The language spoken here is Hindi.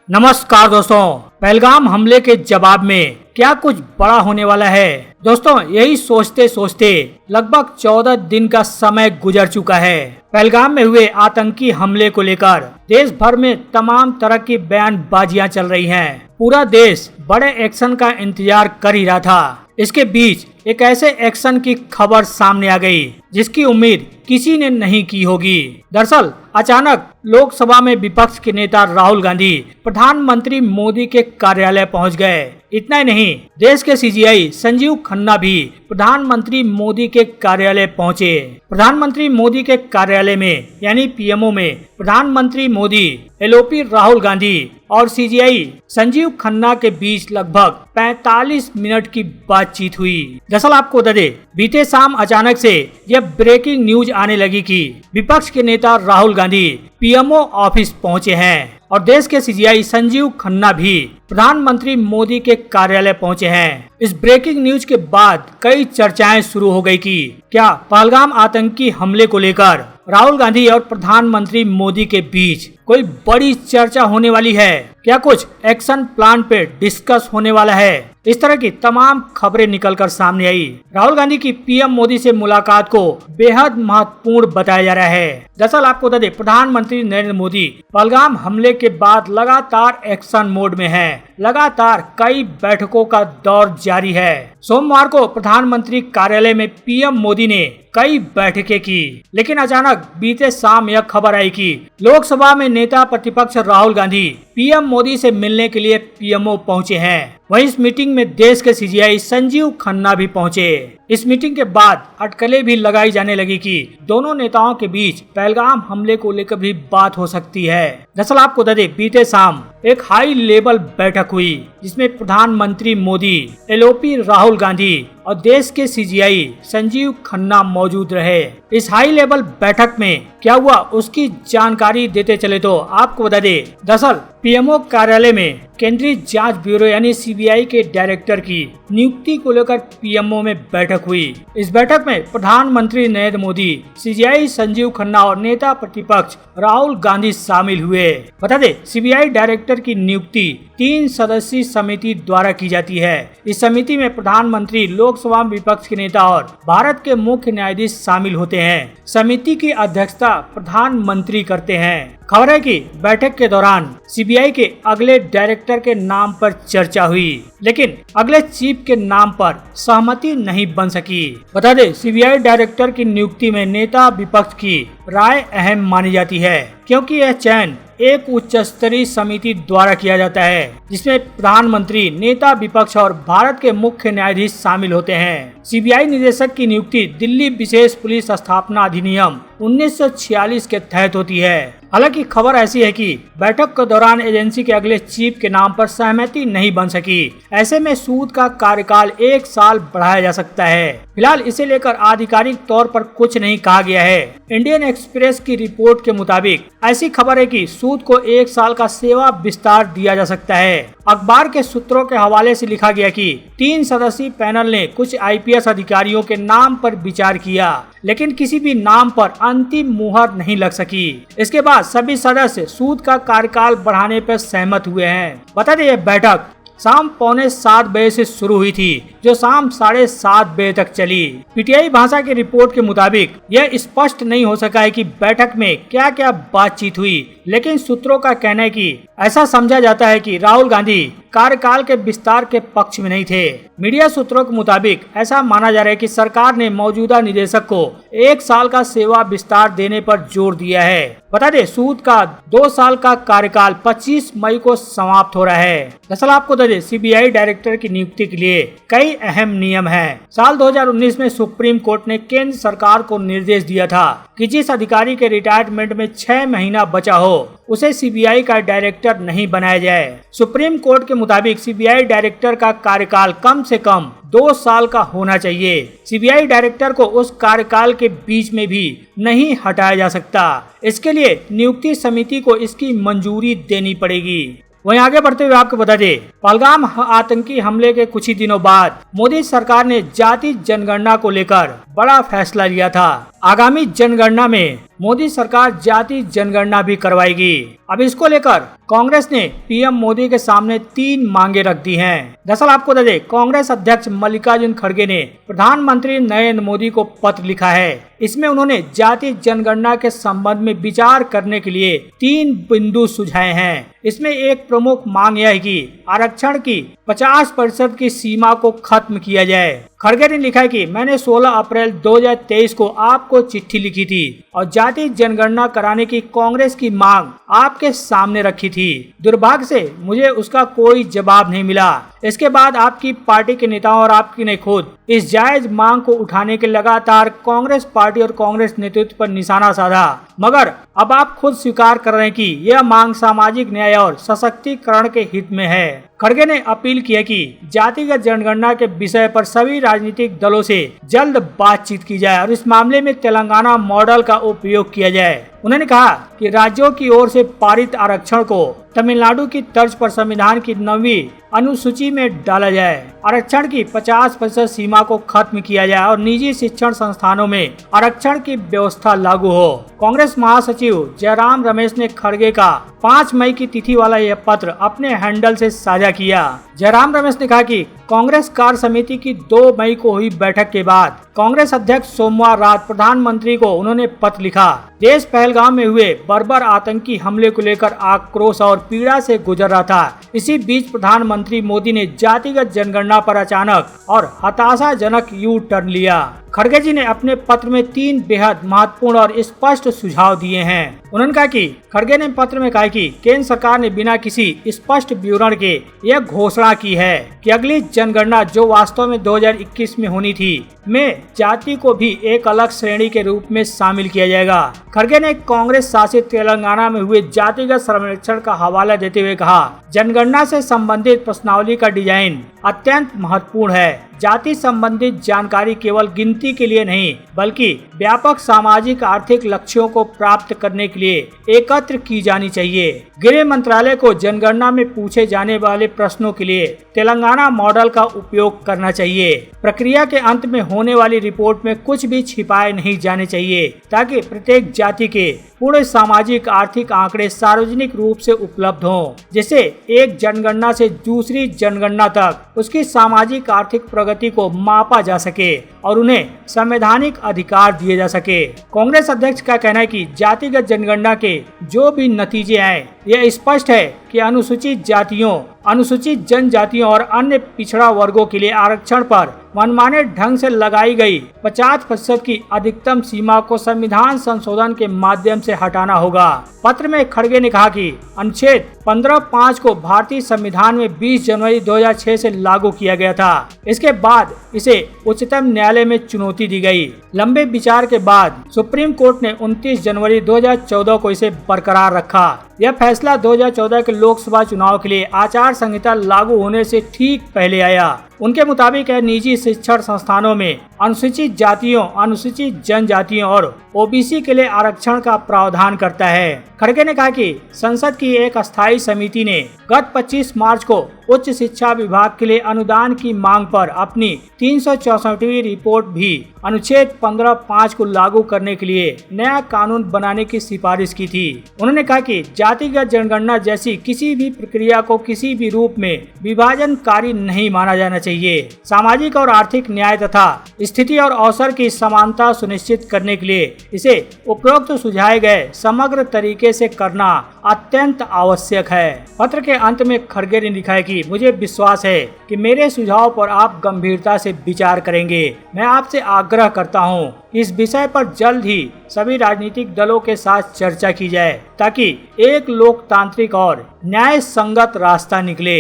नमस्कार दोस्तों, पहलगाम हमले के जवाब में क्या कुछ बड़ा होने वाला है। दोस्तों, यही सोचते सोचते लगभग 14 दिन का समय गुजर चुका है। पहलगाम में हुए आतंकी हमले को लेकर देश भर में तमाम तरह की बयानबाजियां चल रही हैं। पूरा देश बड़े एक्शन का इंतजार कर ही रहा था। इसके बीच एक ऐसे एक्शन की खबर सामने आ गई जिसकी उम्मीद किसी ने नहीं की होगी। दरअसल अचानक लोकसभा में विपक्ष के नेता राहुल गांधी प्रधानमंत्री मोदी के कार्यालय पहुंच गए। इतना ही नहीं, देश के सीजीआई संजीव खन्ना भी प्रधानमंत्री मोदी के कार्यालय पहुंचे। प्रधानमंत्री मोदी के कार्यालय में यानी पीएमओ में प्रधानमंत्री मोदी, एलओपी राहुल गांधी और सीजीआई संजीव खन्ना के बीच लगभग 45 मिनट की बातचीत हुई। दरअसल आपको बता दें, बीते शाम अचानक से यह ब्रेकिंग न्यूज आने लगी कि विपक्ष के नेता राहुल गांधी पीएमओ ऑफिस पहुंचे हैं और देश के सीजीआई संजीव खन्ना भी प्रधानमंत्री मोदी के कार्यालय पहुंचे हैं। इस ब्रेकिंग न्यूज के बाद कई चर्चाएं शुरू हो गई कि क्या पहलगाम आतंकी हमले को लेकर राहुल गांधी और प्रधानमंत्री मोदी के बीच कोई बड़ी चर्चा होने वाली है, क्या कुछ एक्शन प्लान पे डिस्कस होने वाला है। इस तरह की तमाम खबरें निकलकर सामने आई। राहुल गांधी की पीएम मोदी से मुलाकात को बेहद महत्वपूर्ण बताया जा रहा है। दरअसल आपको बता दें, प्रधानमंत्री नरेंद्र मोदी पहलगाम हमले के बाद लगातार एक्शन मोड में हैं। लगातार कई बैठकों का दौर जारी है। सोमवार को प्रधानमंत्री कार्यालय में पीएम मोदी ने कई बैठकें की, लेकिन अचानक बीते शाम यह खबर आई कि लोकसभा में नेता प्रतिपक्ष राहुल गांधी पीएम मोदी से मिलने के लिए पीएमओ पहुंचे हैं। वहीं इस मीटिंग में देश के सीजीआई संजीव खन्ना भी पहुंचे। इस मीटिंग के बाद अटकलें भी लगाई जाने लगी कि दोनों नेताओं के बीच पहलगाम हमले को लेकर भी बात हो सकती है। दरअसल आपको बता दें, बीते शाम एक हाई लेवल बैठक हुई जिसमें प्रधानमंत्री मोदी, एलओपी राहुल गांधी और देश के सीजीआई संजीव खन्ना मौजूद रहे। इस हाई लेवल बैठक में क्या हुआ उसकी जानकारी देते चले तो आपको बता दें, दरअसल पीएमओ कार्यालय में केंद्रीय जांच ब्यूरो यानी सीबीआई के डायरेक्टर की नियुक्ति को लेकर पीएमओ में बैठक हुई। इस बैठक में प्रधानमंत्री नरेंद्र मोदी, सीजीआई संजीव खन्ना और नेता प्रतिपक्ष राहुल गांधी शामिल हुए। बता दें, सीबीआई डायरेक्टर की नियुक्ति 3 सदस्यीय समिति द्वारा की जाती है। इस समिति में प्रधानमंत्री, लोकसभा विपक्ष के नेता और भारत के मुख्य न्यायाधीश शामिल होते हैं। समिति की अध्यक्षता प्रधानमंत्री करते हैं। खबर है कि बैठक के दौरान सीबीआई के अगले डायरेक्टर के नाम पर चर्चा हुई, लेकिन अगले चीफ के नाम पर सहमति नहीं बन सकी। बता दें, सीबीआई डायरेक्टर की नियुक्ति में नेता विपक्ष की राय अहम मानी जाती है, क्योंकि यह चयन एक उच्च स्तरीय समिति द्वारा किया जाता है जिसमें प्रधानमंत्री, नेता विपक्ष और भारत के मुख्य न्यायाधीश शामिल होते हैं। सीबीआई निदेशक की नियुक्ति दिल्ली विशेष पुलिस स्थापना अधिनियम 1946 के तहत होती है। हालांकि खबर ऐसी है कि बैठक के दौरान एजेंसी के अगले चीफ के नाम पर सहमति नहीं बन सकी। ऐसे में सूद का कार्यकाल 1 साल बढ़ाया जा सकता है। फिलहाल इसे लेकर आधिकारिक तौर पर कुछ नहीं कहा गया है। इंडियन एक्सप्रेस की रिपोर्ट के मुताबिक ऐसी खबर है कि सूद को 1 साल का सेवा विस्तार दिया जा सकता है। अखबार के सूत्रों के हवाले से लिखा गया कि 3 सदस्यीय पैनल ने कुछ आईपीएस अधिकारियों के नाम पर विचार किया, लेकिन किसी भी नाम पर अंतिम मुहर नहीं लग सकी। इसके बाद सभी सदस्य सूद का कार्यकाल बढ़ाने पर सहमत हुए हैं। बता दें, यह बैठक शाम 6:45 बजे से शुरू हुई थी, जो शाम 7:30 बजे तक चली। पीटीआई भाषा की रिपोर्ट के मुताबिक यह स्पष्ट नहीं हो सका है कि बैठक में क्या क्या बातचीत हुई, लेकिन सूत्रों का कहना है कि ऐसा समझा जाता है कि राहुल गांधी कार्यकाल के विस्तार के पक्ष में नहीं थे। मीडिया सूत्रों के मुताबिक ऐसा माना जा रहा है कि सरकार ने मौजूदा निदेशक को 1 साल का सेवा विस्तार देने पर जोर दिया है। बता दें, सूद का 2 साल का कार्यकाल 25 मई को समाप्त हो रहा है। दरअसल आपको बता दें, सीबीआई डायरेक्टर की नियुक्ति के लिए कई अहम नियम हैं। साल 2019 में सुप्रीम कोर्ट ने केंद्र सरकार को निर्देश दिया था कि जिस अधिकारी के रिटायरमेंट में 6 महीना बचा हो उसे सीबीआई का डायरेक्टर नहीं बनाया जाए। सुप्रीम कोर्ट के मुताबिक सीबीआई डायरेक्टर का कार्यकाल कम से कम 2 साल का होना चाहिए। सीबीआई डायरेक्टर को उस कार्यकाल के बीच में भी नहीं हटाया जा सकता। इसके लिए नियुक्ति समिति को इसकी मंजूरी देनी पड़ेगी। वहीं आगे बढ़ते हुए आपको बता दें, पहलगाम आतंकी हमले के कुछ ही दिनों बाद मोदी सरकार ने जाति जनगणना को लेकर बड़ा फैसला लिया था। आगामी जनगणना में मोदी सरकार जाति जनगणना भी करवाएगी। अब इसको लेकर कांग्रेस ने पीएम मोदी के सामने 3 मांगे रख दी हैं। दरअसल आपको बता दें, कांग्रेस अध्यक्ष मल्लिकार्जुन खड़गे ने प्रधानमंत्री नरेंद्र मोदी को पत्र लिखा है। इसमें उन्होंने जाति जनगणना के संबंध में विचार करने के लिए 3 बिंदु सुझाए हैं। इसमें एक प्रमुख मांग यह है कि आरक्षण की 50% की सीमा को खत्म किया जाए। खड़गे ने लिखा है कि मैंने 16 अप्रैल 2023 को आपको चिट्ठी लिखी थी और जाति जनगणना कराने की कांग्रेस की मांग आपके सामने रखी थी। दुर्भाग्य से मुझे उसका कोई जवाब नहीं मिला। इसके बाद आपकी पार्टी के नेताओं और आपकी ने खुद इस जायज मांग को उठाने के लगातार कांग्रेस पार्टी और कांग्रेस नेतृत्व पर निशाना साधा, मगर अब आप खुद स्वीकार कर रहे हैं कि यह मांग सामाजिक न्याय और सशक्तिकरण के हित में है। खड़गे ने अपील की है कि जातिगत जनगणना के विषय पर सभी राजनीतिक दलों से जल्द बातचीत की जाए और इस मामले में तेलंगाना मॉडल का उपयोग किया जाए। उन्होंने कहा कि राज्यों की ओर से पारित आरक्षण को तमिलनाडु की तर्ज पर संविधान की 9वीं अनुसूची में डाला जाए। आरक्षण की 50% सीमा को खत्म किया जाए और निजी शिक्षण संस्थानों में आरक्षण की व्यवस्था लागू हो। कांग्रेस महासचिव जयराम रमेश ने खड़गे का 5 मई की तिथि वाला यह पत्र अपने हैंडल से साझा किया। जयराम रमेश ने कहा कि कांग्रेस कार्य समिति की 2 मई को हुई बैठक के बाद कांग्रेस अध्यक्ष सोमवार रात प्रधानमंत्री को उन्होंने पत्र लिखा। देश पहलगाम में हुए बर्बर आतंकी हमले को लेकर आक्रोश और पीड़ा से गुजर रहा था। इसी बीच प्रधानमंत्री मोदी ने जातिगत जनगणना पर अचानक और हताशाजनक यू टर्न लिया। खड़गे जी ने अपने पत्र में 3 बेहद महत्वपूर्ण और स्पष्ट सुझाव दिए हैं। उन्होंने कहा कि खड़गे ने पत्र में कहा कि केंद्र सरकार ने बिना किसी स्पष्ट विवरण के यह घोषणा की है कि अगली जनगणना जो वास्तव में 2021 में होनी थी में जाति को भी एक अलग श्रेणी के रूप में शामिल किया जाएगा। खड़गे ने कांग्रेस शासित तेलंगाना में हुए जातिगत सर्वेक्षण का हवाला देते हुए कहा, जनगणना से संबंधित प्रश्नावली का डिजाइन अत्यंत महत्वपूर्ण है। जाति संबंधित जानकारी केवल गिनती के लिए नहीं बल्कि व्यापक सामाजिक आर्थिक लक्ष्यों को प्राप्त करने के लिए एकत्र की जानी चाहिए। गृह मंत्रालय को जनगणना में पूछे जाने वाले प्रश्नों के लिए तेलंगाना मॉडल का उपयोग करना चाहिए। प्रक्रिया के अंत में होने वाली रिपोर्ट में कुछ भी छिपाए नहीं जाने चाहिए ताकि प्रत्येक जाति के पूरे सामाजिक आर्थिक आंकड़े सार्वजनिक रूप से उपलब्ध हों, जिससे एक जनगणना से दूसरी जनगणना तक उसकी सामाजिक आर्थिक प्रगति को मापा जा सके और उन्हें संवैधानिक अधिकार दिए जा सके। कांग्रेस अध्यक्ष का कहना है कि जातिगत जनगणना के जो भी नतीजे आए, यह स्पष्ट है कि अनुसूचित जातियों, अनुसूचित जनजातियों और अन्य पिछड़ा वर्गों के लिए आरक्षण पर मनमाने ढंग से लगाई गई 50% की अधिकतम सीमा को संविधान संशोधन के माध्यम से हटाना होगा। पत्र में खड़गे ने कहा कि अनुच्छेद 15(5) को भारतीय संविधान में 20 जनवरी 2006 से लागू किया गया था। इसके बाद इसे उच्चतम न्यायालय में चुनौती दी गई। लंबे विचार के बाद सुप्रीम कोर्ट ने 29 जनवरी 2014 को इसे बरकरार रखा। यह फैसला 2014 के लोकसभा चुनाव के लिए आचार संहिता लागू होने से ठीक पहले आया। उनके मुताबिक यह निजी शिक्षण संस्थानों में अनुसूचित जातियों, अनुसूचित जनजातियों और ओबीसी के लिए आरक्षण का प्रावधान करता है। खड़गे ने कहा कि संसद की एक अस्थायी समिति ने गत 25 मार्च को उच्च शिक्षा विभाग के लिए अनुदान की मांग पर अपनी 364वीं रिपोर्ट भी अनुच्छेद 15(5) को लागू करने के लिए नया कानून बनाने की सिफारिश की थी। उन्होंने कहा कि जातिगत जनगणना जैसी किसी भी प्रक्रिया को किसी भी रूप में विभाजनकारी नहीं माना जाना चाहिए। सामाजिक और आर्थिक न्याय तथा स्थिति और अवसर की समानता सुनिश्चित करने के लिए इसे उपरोक्त सुझाए गए समग्र तरीके से करना अत्यंत आवश्यक है। पत्र के अंत में खड़गे ने लिखा है कि मुझे विश्वास है कि मेरे सुझाव पर आप गंभीरता से विचार करेंगे। मैं आपसे आग्रह करता हूं कि इस विषय पर जल्द ही सभी राजनीतिक दलों के साथ चर्चा की जाए ताकि एक लोकतांत्रिक और न्याय संगत रास्ता निकले।